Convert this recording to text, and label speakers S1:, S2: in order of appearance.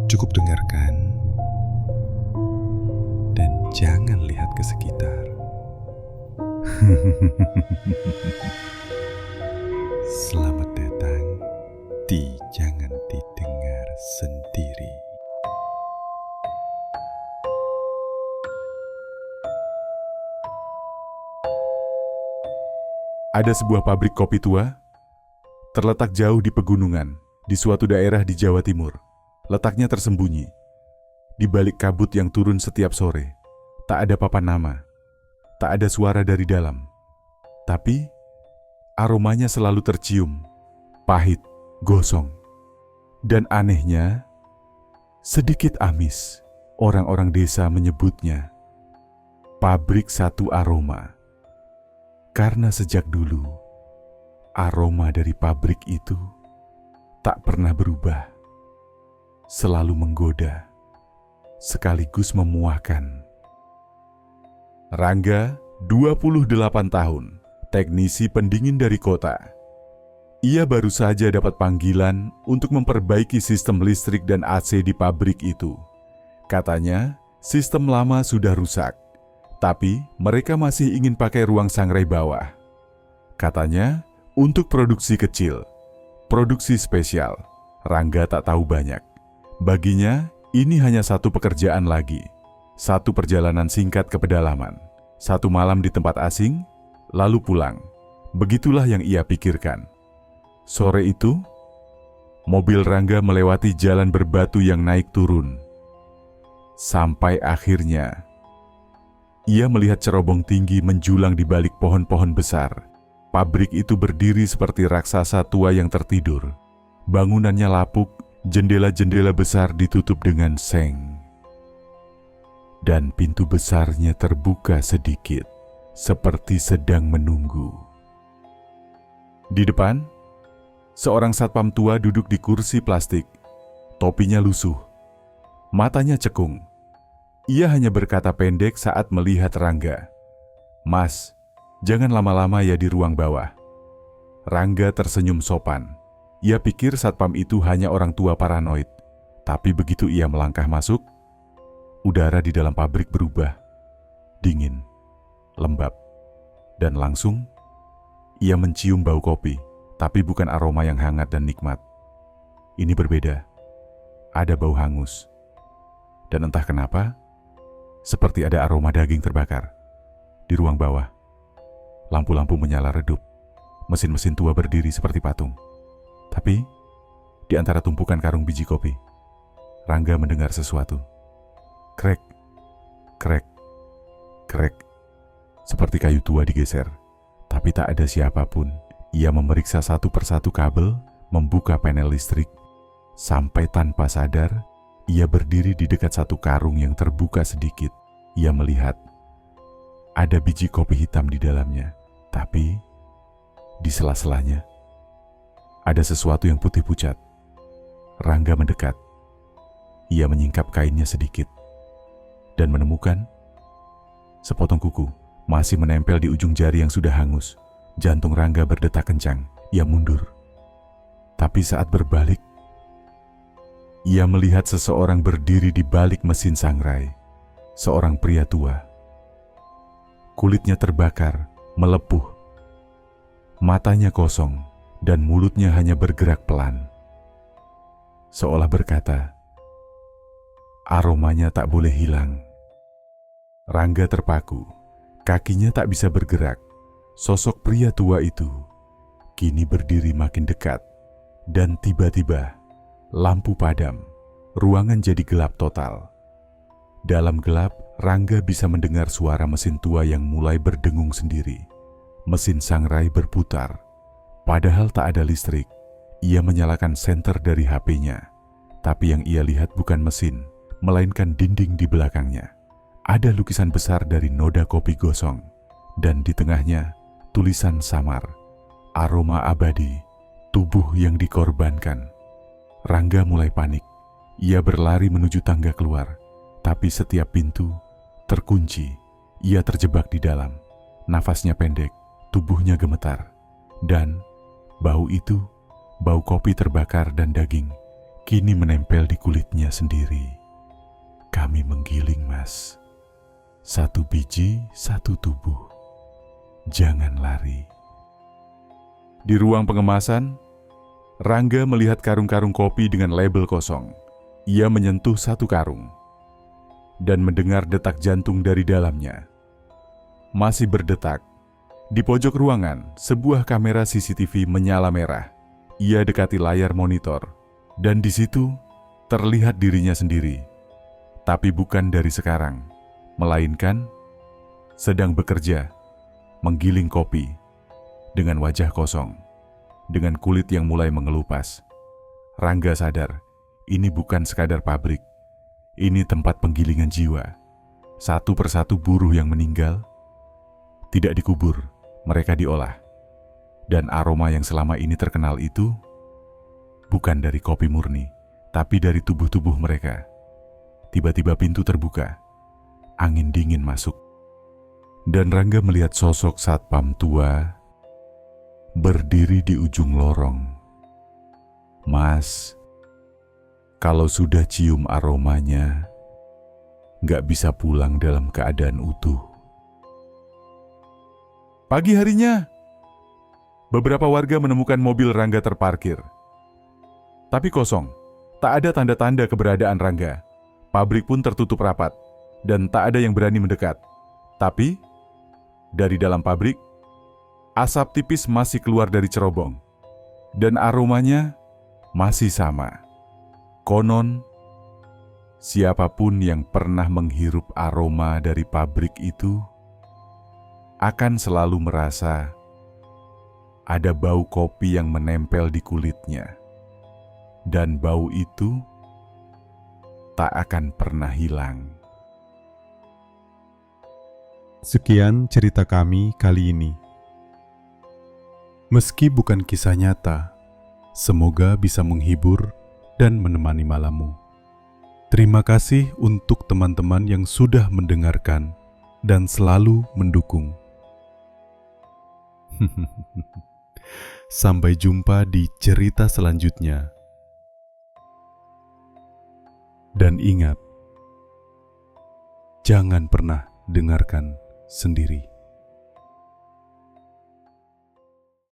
S1: Cukup dengarkan dan jangan lihat ke sekitar. Selamat datang di Jangan Didengar Sendiri.
S2: Ada sebuah pabrik kopi tua, terletak jauh di pegunungan, di suatu daerah di Jawa Timur. Letaknya tersembunyi, di balik kabut yang turun setiap sore. Tak ada papan nama, tak ada suara dari dalam. Tapi, aromanya selalu tercium, pahit, gosong. Dan anehnya, sedikit amis, orang-orang desa menyebutnya pabrik satu aroma. Karena sejak dulu, aroma dari pabrik itu tak pernah berubah. Selalu menggoda, sekaligus memuahkan. Rangga, 28 tahun, teknisi pendingin dari kota. Ia baru saja dapat panggilan untuk memperbaiki sistem listrik dan AC di pabrik itu. Katanya, sistem lama sudah rusak, tapi mereka masih ingin pakai ruang sangrai bawah. Katanya, untuk produksi kecil, produksi spesial, Rangga tak tahu banyak. Baginya, ini hanya satu pekerjaan lagi, satu perjalanan singkat ke pedalaman, satu malam di tempat asing, lalu pulang. Begitulah yang ia pikirkan. Sore itu, mobil Rangga melewati jalan berbatu yang naik turun. Sampai akhirnya, ia melihat cerobong tinggi menjulang di balik pohon-pohon besar. Pabrik itu berdiri seperti raksasa tua yang tertidur. Bangunannya lapuk, jendela-jendela besar ditutup dengan seng. Dan pintu besarnya terbuka sedikit, seperti sedang menunggu. Di depan, seorang satpam tua duduk di kursi plastik. Topinya lusuh, matanya cekung. Ia hanya berkata pendek saat melihat Rangga. "Mas, jangan lama-lama ya di ruang bawah." Rangga tersenyum sopan. Ia pikir satpam itu hanya orang tua paranoid. Tapi begitu ia melangkah masuk, udara di dalam pabrik berubah. Dingin, lembab, dan langsung ia mencium bau kopi, tapi bukan aroma yang hangat dan nikmat. Ini berbeda. Ada bau hangus. Dan entah kenapa, seperti ada aroma daging terbakar. Di ruang bawah, lampu-lampu menyala redup. Mesin-mesin tua berdiri seperti patung. Tapi, di antara tumpukan karung biji kopi, Rangga mendengar sesuatu. Krek, krek, krek. Seperti kayu tua digeser. Tapi tak ada siapapun. Ia memeriksa satu persatu kabel, membuka panel listrik. Sampai tanpa sadar, ia berdiri di dekat satu karung yang terbuka sedikit. Ia melihat ada biji kopi hitam di dalamnya. Tapi, di sela-selanya, ada sesuatu yang putih pucat. Rangga mendekat. Ia menyingkap kainnya sedikit dan menemukan sepotong kuku masih menempel di ujung jari yang sudah hangus. Jantung Rangga berdetak kencang. Ia mundur. Tapi saat berbalik, ia melihat seseorang berdiri di balik mesin sangrai. Seorang pria tua. Kulitnya terbakar, melepuh. Matanya kosong. Dan mulutnya hanya bergerak pelan. Seolah berkata, aromanya tak boleh hilang. Rangga terpaku, kakinya tak bisa bergerak. Sosok pria tua itu kini berdiri makin dekat. Dan tiba-tiba, lampu padam, ruangan jadi gelap total. Dalam gelap, Rangga bisa mendengar suara mesin tua yang mulai berdengung sendiri. Mesin sangrai berputar. Padahal tak ada listrik. Ia menyalakan senter dari HP-nya. Tapi yang ia lihat bukan mesin, melainkan dinding di belakangnya. Ada lukisan besar dari noda kopi gosong. Dan di tengahnya, tulisan samar. Aroma abadi, tubuh yang dikorbankan. Rangga mulai panik. Ia berlari menuju tangga keluar. Tapi setiap pintu terkunci. Ia terjebak di dalam. Nafasnya pendek, tubuhnya gemetar. Dan bau itu, bau kopi terbakar dan daging, kini menempel di kulitnya sendiri. Kami menggiling, Mas. Satu biji, satu tubuh. Jangan lari. Di ruang pengemasan, Rangga melihat karung-karung kopi dengan label kosong. Ia menyentuh satu karung dan mendengar detak jantung dari dalamnya. Masih berdetak. Di pojok ruangan, sebuah kamera CCTV menyala merah. Ia dekati layar monitor, dan di situ terlihat dirinya sendiri. Tapi bukan dari sekarang, melainkan sedang bekerja, menggiling kopi, dengan wajah kosong, dengan kulit yang mulai mengelupas. Rangga sadar, ini bukan sekadar pabrik. Ini tempat penggilingan jiwa. Satu persatu buruh yang meninggal, tidak dikubur, mereka diolah. Dan aroma yang selama ini terkenal itu, bukan dari kopi murni, tapi dari tubuh-tubuh mereka. Tiba-tiba pintu terbuka, angin dingin masuk. Dan Rangga melihat sosok satpam tua berdiri di ujung lorong. Mas, kalau sudah cium aromanya, nggak bisa pulang dalam keadaan utuh. Pagi harinya, beberapa warga menemukan mobil Rangga terparkir. Tapi kosong, tak ada tanda-tanda keberadaan Rangga. Pabrik pun tertutup rapat, dan tak ada yang berani mendekat. Tapi, dari dalam pabrik, asap tipis masih keluar dari cerobong, dan aromanya masih sama. Konon, siapapun yang pernah menghirup aroma dari pabrik itu akan selalu merasa ada bau kopi yang menempel di kulitnya, dan bau itu tak akan pernah hilang.
S1: Sekian cerita kami kali ini. Meski bukan kisah nyata, semoga bisa menghibur dan menemani malammu. Terima kasih untuk teman-teman yang sudah mendengarkan dan selalu mendukung. Sampai jumpa di cerita selanjutnya. Dan ingat, jangan pernah dengarkan sendiri.